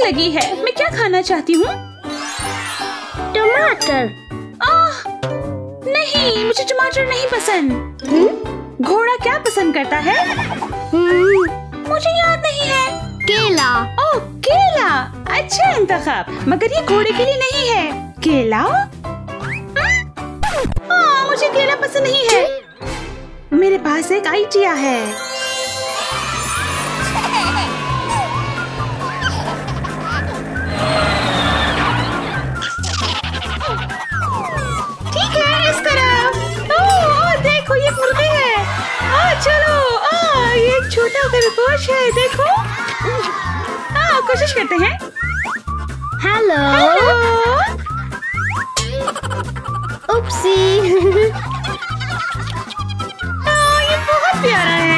लगी है। मैं क्या खाना चाहती हूँ? टमाटर। नहीं, मुझे टमाटर नहीं पसंद। घोड़ा क्या पसंद करता है? मुझे याद नहीं है। केला। ओह, केला। अच्छा इंतखाब, मगर ये घोड़े के लिए नहीं है। केला? मुझे केला पसंद नहीं है। मेरे पास एक आइडिया है। ठीक है, इस तरफ। ओह, देखो ये मुर्गी है। चलो, ये एक छोटा खरगोश है, देखो। कोशिश करते हैं। हेलो। उपसी। ये बहुत प्यारा है।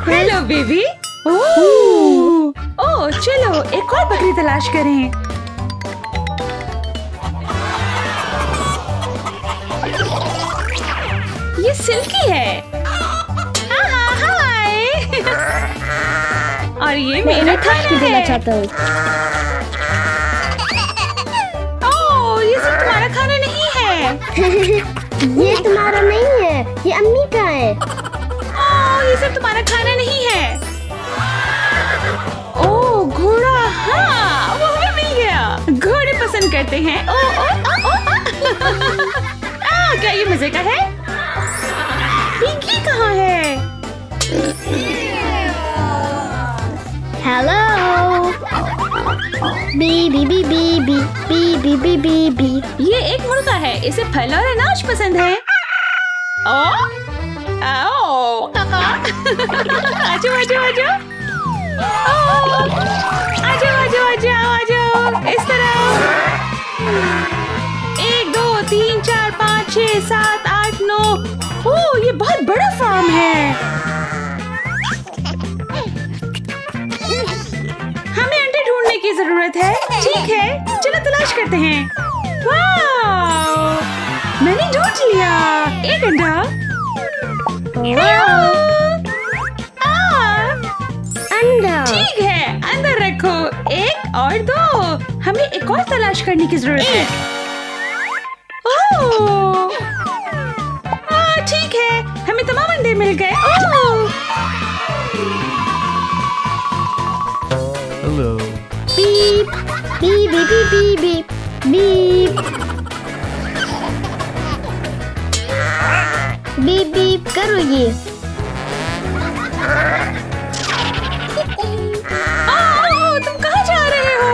Hello baby. ओह, चलो एक और बकरी तलाश करें। ये सिल्की है। हाय। और ये मेरा खाना है। चाहता हूँ। ओह, ये सब तुम्हारा खाना नहीं है। ये तुम्हारा नहीं है, ये अम्मी का है। ओह, ये सब तुम्हारा खाना नहीं है। ओह, घोड़ा। हाँ, वो हमें मिल गया। घोड़े पसंद करते हैं। क्या ये मजे का है? पिंकी कहाँ है? Hello. B B B B B B B B B B. ये एक मुर्गा है, इसे फल और अनाज पसंद है। आजो आजो आजो। आजो आजो आजो आजो। इस तरह 1 2 3 4 5 6 7 8 9। ओह, ये बहुत बड़ा फार्म है। हमें अंडे ढूंढने की जरूरत है। ठीक है, चलो तलाश करते हैं। वाह, मैंने ढूंढ लिया एक अंडा। अंडा। ठीक है, अंदर रखो। 1 और 2। हमें एक और तलाश करने की जरूरत है। ओह, ठीक है, हमें तमाम अंडे मिल गए। Hello. Beep beep beep beep beep beep beep beep करो ये। तुम कहाँ जा रहे हो?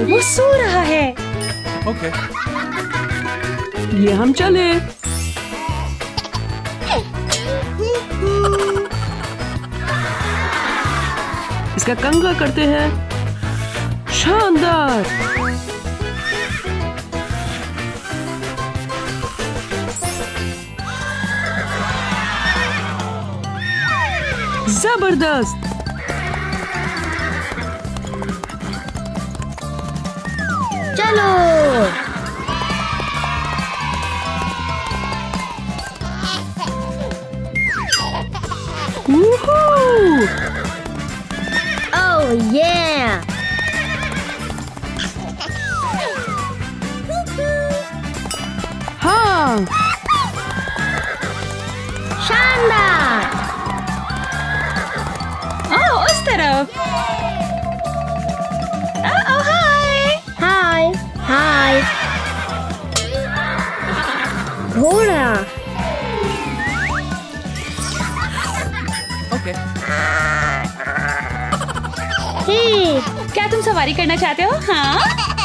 वो सो रहा है। ओके। ये हम चले। इसका कंघा करते हैं। शानदार। जबरदस्त। चलो। Oh yeah! हाँ। शानदार। उस तरफ। हाय। हाय हाय। घोड़ा। ओके। क्या तुम सवारी करना चाहते हो? हाँ।